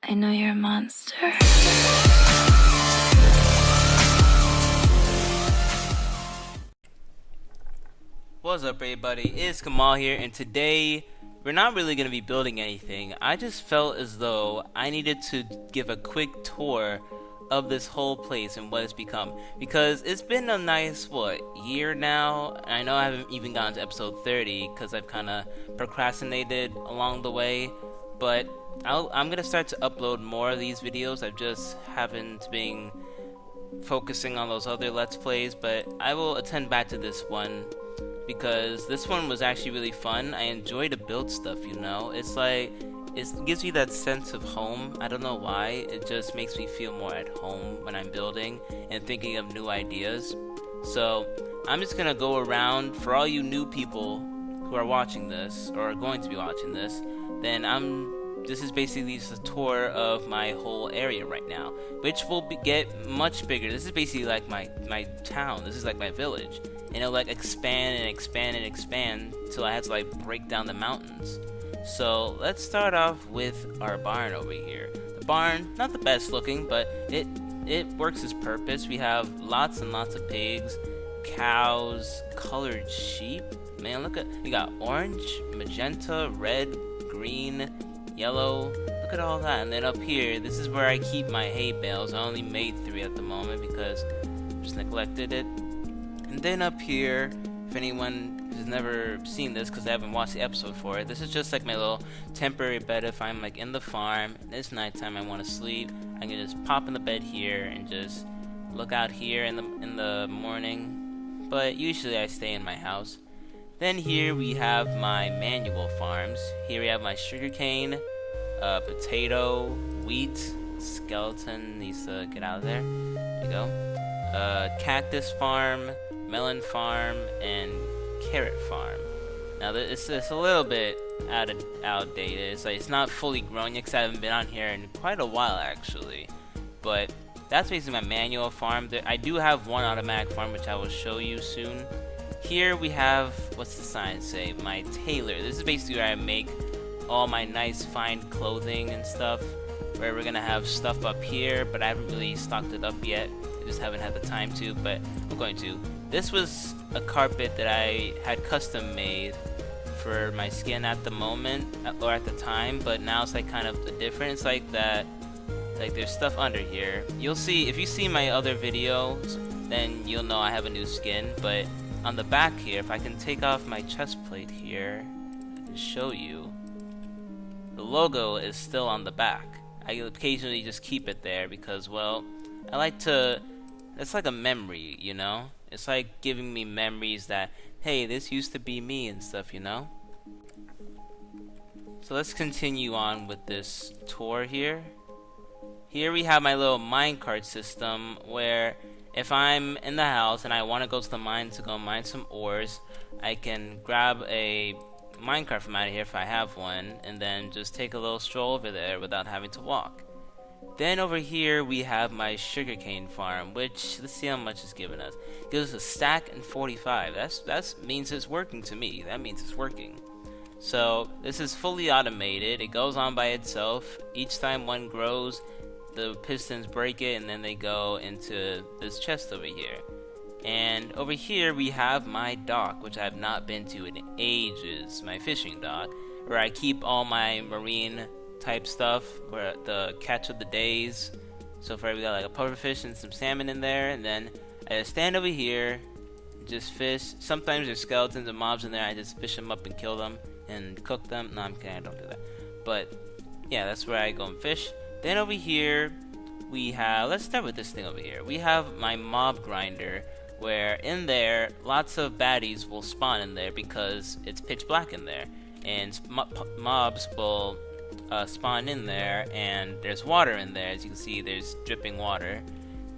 I know you're a monster. What's up, everybody? It's Kamal here, and today we're not really going to be building anything. I just felt as though I needed to give a quick tour of this whole place and what it's become, because it's been a nice year now. I know I haven't even gotten to episode 30 because I've kind of procrastinated along the way, but I'm gonna start to upload more of these videos. I've just haven't been focusing on those other Let's Plays, but I will attend back to this one because this one was actually really fun. I enjoy to build stuff, you know? It's like, it gives me that sense of home. I don't know why. It just makes me feel more at home when I'm building and thinking of new ideas. So I'm just gonna go around. For all you new people who are watching this or are going to be watching this, then this is basically just a tour of my whole area right now, which will get much bigger. This is basically like my town. This is like my village, and it'll like expand and expand and expand till I have to like break down the mountains. So let's start off with our barn over here. The barn, not the best looking, but it works its purpose. We have lots and lots of pigs, cows, colored sheep. Man, we got orange, magenta, red, green, yellow. Look at all that. And then up here, this is where I keep my hay bales. I only made 3 at the moment because I just neglected it. And then up here, if anyone has never seen this because I haven't watched the episode for it, this is just like my little temporary bed. If I'm like in the farm and it's nighttime, I want to sleep, I can just pop in the bed here and just look out here in the morning. But usually I stay in my house. Then here we have my manual farms. Here we have my sugarcane, potato, wheat, skeleton needs to get out of there. There you go. Cactus farm, melon farm, and carrot farm. Now it's a little bit outdated. It's not fully grown yet because I haven't been on here in quite a while actually. But that's basically my manual farm. I do have one automatic farm which I will show you soon. Here we have, what's the sign say? My Tailor. This is basically where I make all my nice fine clothing and stuff. Where we're gonna have stuff up here, but I haven't really stocked it up yet. I just haven't had the time to, but I'm going to. This was a carpet that I had custom made for my skin at the moment, or at the time, but now it's like kind of different. It's like that, like there's stuff under here. You'll see, if you see my other videos, then you'll know I have a new skin, but on the back here, if I can take off my chest plate here and show you, the logo is still on the back. I occasionally just keep it there because, well, I like to, it's like a memory, you know? It's like giving me memories that, hey, this used to be me and stuff, you know? So let's continue on with this tour here. Here we have my little minecart system where if I'm in the house and I want to go to the mine to go mine some ores, I can grab a minecart from out of here if I have one, and then just take a little stroll over there without having to walk. Then over here we have my sugarcane farm, which, let's see how much it's giving us. It gives us a stack and 45. That means it's working to me. That means it's working. So this is fully automated. It goes on by itself. Each time one grows, the pistons break it and then they go into this chest over here. And over here we have my dock, which I have not been to in ages, my fishing dock, where I keep all my marine type stuff, where the catch of the days. So far we got like a pufferfish and some salmon in there, and then I just stand over here, just fish. Sometimes there's skeletons and mobs in there, I just fish them up and kill them and cook them. No, I'm kidding, I don't do that. But yeah, that's where I go and fish. Then over here we have, let's start with this thing over here. We have my mob grinder, where in there lots of baddies will spawn in there because it's pitch black in there, and mobs will spawn in there, and there's water in there. As you can see, there's dripping water,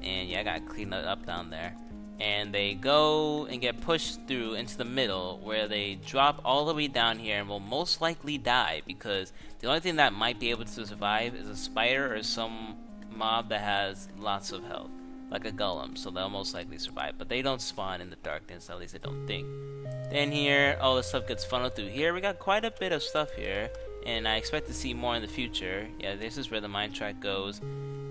and yeah, I gotta clean that up down there. And they go and get pushed through into the middle, where they drop all the way down here and will most likely die, because the only thing that might be able to survive is a spider or some mob that has lots of health, like a golem, so they'll most likely survive. But they don't spawn in the darkness, at least I don't think. Then here, all the stuff gets funneled through here. We got quite a bit of stuff here. and I expect to see more in the future. Yeah, this is where the mine track goes.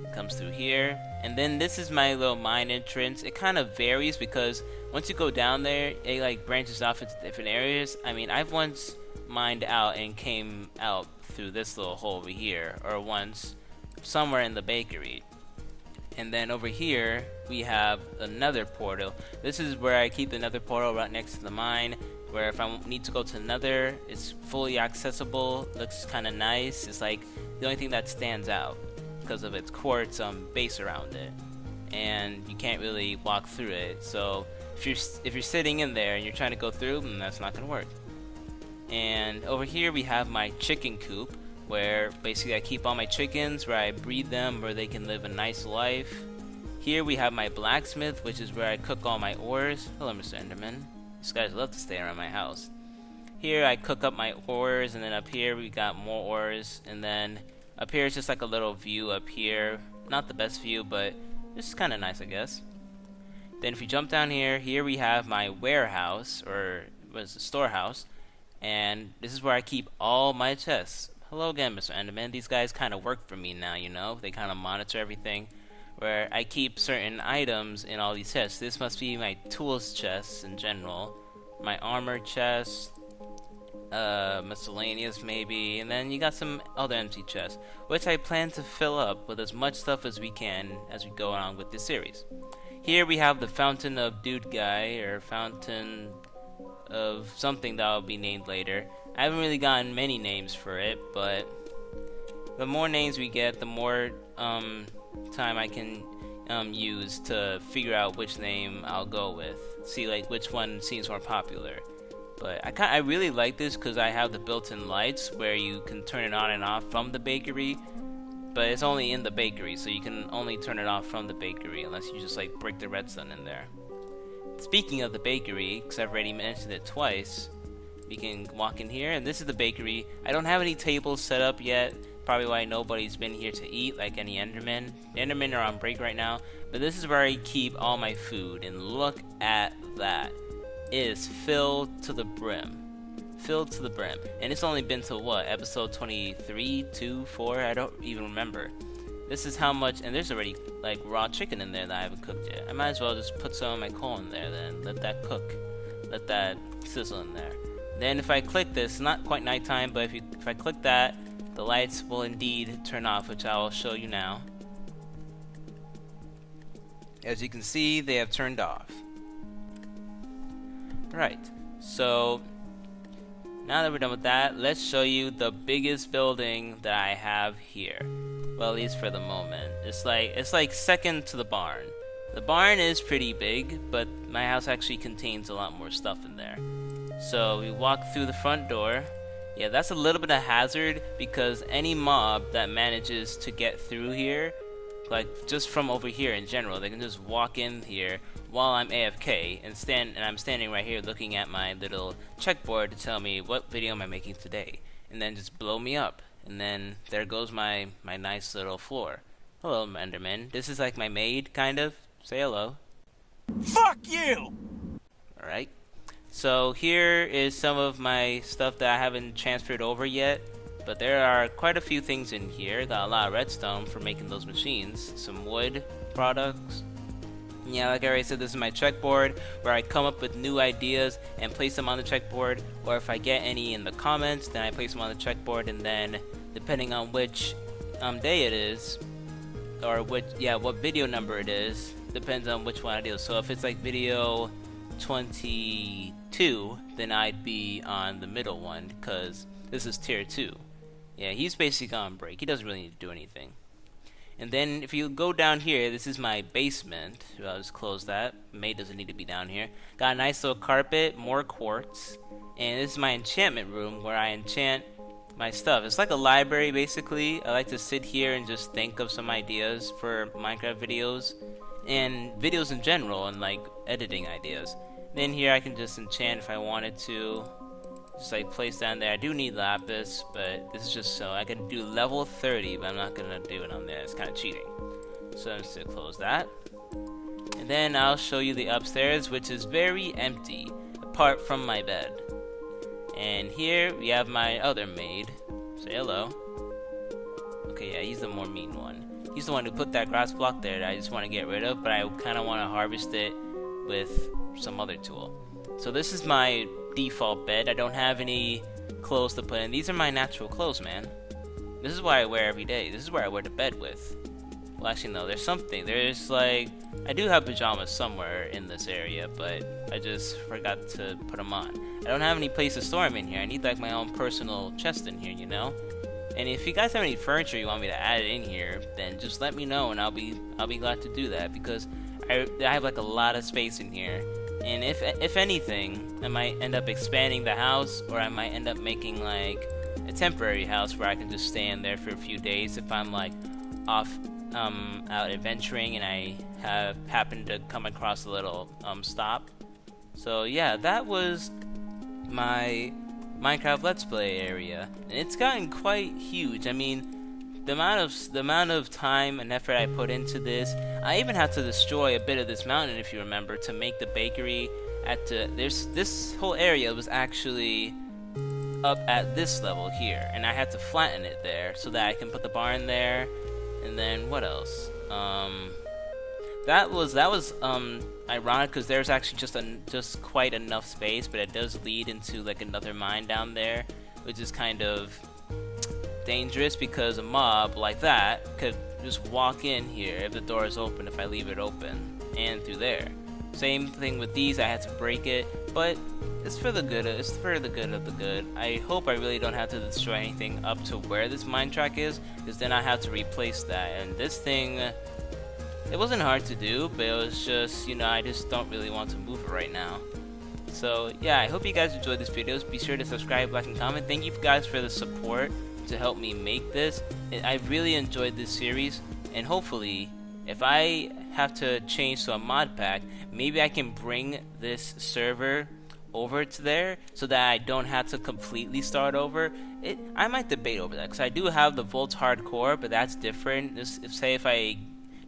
It comes through here, and then this is my little mine entrance. It kind of varies because once you go down there, it like branches off into different areas. I mean, I've once mined out and came out through this little hole over here, or once somewhere in the bakery. And then over here we have another portal. This is where I keep the nether portal right next to the mine, where if I need to go to nether, it's fully accessible, looks kind of nice. It's like the only thing that stands out because of its quartz base around it, and you can't really walk through it. So if you're sitting in there and you're trying to go through, then that's not gonna work. And over here we have my chicken coop, where basically I keep all my chickens, where I breed them where they can live a nice life. Here we have my blacksmith, which is where I cook all my ores. Hello, Mr. Enderman. These guys love to stay around my house. Here I cook up my ores, and then up here we got more ores, and then up here it's just like a little view up here. Not the best view, but this is kind of nice, I guess. Then if you jump down here, here we have my warehouse, or what is it, storehouse, and this is where I keep all my chests. Hello again, Mr. Enderman. These guys kind of work for me now, you know? They kind of monitor everything, where I keep certain items in all these chests. This must be my tools chests in general, my armor chest, miscellaneous maybe, and then you got some other empty chests, which I plan to fill up with as much stuff as we can as we go on with this series. Here we have the Fountain of Dude Guy, or Fountain of something that will be named later. I haven't really gotten many names for it, but the more names we get, the more time I can use to figure out which name I'll go with. See like which one seems more popular. But I really like this because I have the built-in lights where you can turn it on and off from the bakery, but it's only in the bakery, so you can only turn it off from the bakery unless you just like break the redstone in there. Speaking of the bakery, because I've already mentioned it twice, we can walk in here, and this is the bakery. I don't have any tables set up yet, probably why nobody's been here to eat like any Endermen. The Endermen are on break right now, but this is where I keep all my food, and look at that. It is filled to the brim. Filled to the brim. And it's only been to what, episode 23, 2, 4? I don't even remember. This is how much, and there's already like raw chicken in there that I haven't cooked yet. I might as well just put some of my coal in there then, let that cook. Let that sizzle in there. Then if I click this, not quite nighttime, but if I click that, the lights will indeed turn off, which I will show you now. As you can see, they have turned off. Right, so now that we're done with that, let's show you the biggest building that I have here. Well, at least for the moment. It's like second to the barn. The barn is pretty big, but my house actually contains a lot more stuff in there. So we walk through the front door. Yeah, that's a little bit of hazard because any mob that manages to get through here, like just from over here in general, they can just walk in here while I'm AFK and I'm standing right here looking at my little checkboard to tell me what video am I making today, and then just blow me up. And then there goes my nice little floor. Hello, Enderman. This is like my maid, kind of. Say hello. Fuck you! Alright. So here is some of my stuff that I haven't transferred over yet. But there are quite a few things in here. Got a lot of redstone for making those machines. Some wood products. Yeah, like I already said, this is my checkboard where I come up with new ideas and place them on the checkboard, or if I get any in the comments, then I place them on the checkboard, and then depending on which day it is, or what video number it is, depends on which one I do. So if it's like video 22, then I'd be on the middle one because this is tier 2. Yeah, he's basically on break. He doesn't really need to do anything. And then if you go down here, this is my basement. I'll just close that. Maid doesn't need to be down here. Got a nice little carpet, more quartz. And this is my enchantment room where I enchant my stuff. It's like a library basically. I like to sit here and just think of some ideas for Minecraft videos. And videos in general, and like editing ideas. Then here I can just enchant if I wanted to. Just like place down there. I do need lapis, but this is just so I can do level 30, but I'm not gonna do it on there. It's kind of cheating. So I'm just gonna close that. And then I'll show you the upstairs, which is very empty, apart from my bed. And here we have my other maid, Say hello. Okay, yeah, he's the more mean one. He's the one who put that grass block there that I just want to get rid of, but I kind of want to harvest it with some other tool. So this is my default bed. I don't have any clothes to put in. These are my natural clothes, man. This is what I wear every day. This is where I wear to bed with. Well, actually, no, there's something. There's like, I do have pajamas somewhere in this area, but I just forgot to put them on. I don't have any place to store them in here. I need like my own personal chest in here, you know? And if you guys have any furniture you want me to add in here, then just let me know, and I'll be glad to do that, because I have like a lot of space in here. And if anything, I might end up expanding the house, or I might end up making like a temporary house where I can just stay in there for a few days if I'm like off out adventuring and I have happened to come across a little stop. So yeah, that was my Minecraft Let's Play area, and it's gotten quite huge. I mean, the amount of time and effort I put into this, I even had to destroy a bit of this mountain, if you remember, to make the bakery. This whole area was actually up at this level here, and I had to flatten it there so that I can put the barn there. And then what else? That was ironic, because there's actually just quite enough space, but it does lead into like another mine down there, which is kind of dangerous because a mob like that could just walk in here if the door is open, if I leave it open, and through there. Same thing with these. I had to break it, but it's for the good. It's for the good of the good. I hope I really don't have to destroy anything up to where this mine track is, because then I have to replace that. And this thing, it wasn't hard to do, but it was just, you know, I just don't really want to move it right now. So yeah, I hope you guys enjoyed this video. Be sure to subscribe, like, and comment. Thank you guys for the support to help me make this. I really enjoyed this series, and hopefully, if I have to change to a mod pack, maybe I can bring this server over to there so that I don't have to completely start over. I might debate over that, because I do have the Volts Hardcore, but that's different. Say if I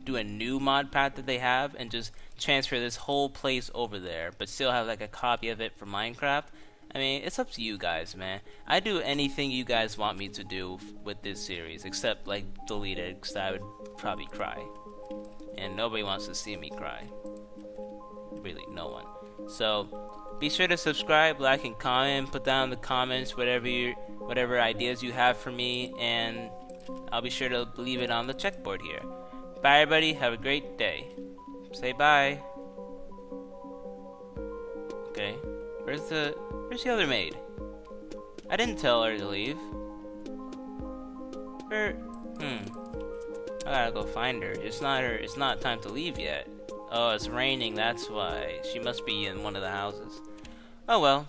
do a new mod pack that they have and just transfer this whole place over there, but still have like a copy of it for Minecraft. I mean, it's up to you guys, man. I do anything you guys want me to do with this series, except like delete it, because I would probably cry. And nobody wants to see me cry. Really, no one. So be sure to subscribe, like, and comment. Put down in the comments whatever ideas you have for me, and I'll be sure to leave it on the checkboard here. Bye, everybody. Have a great day. Say bye. Okay. Where's the other maid? I didn't tell her to leave. I gotta go find her. It's not time to leave yet. Oh, it's raining, that's why. She must be in one of the houses. Oh well.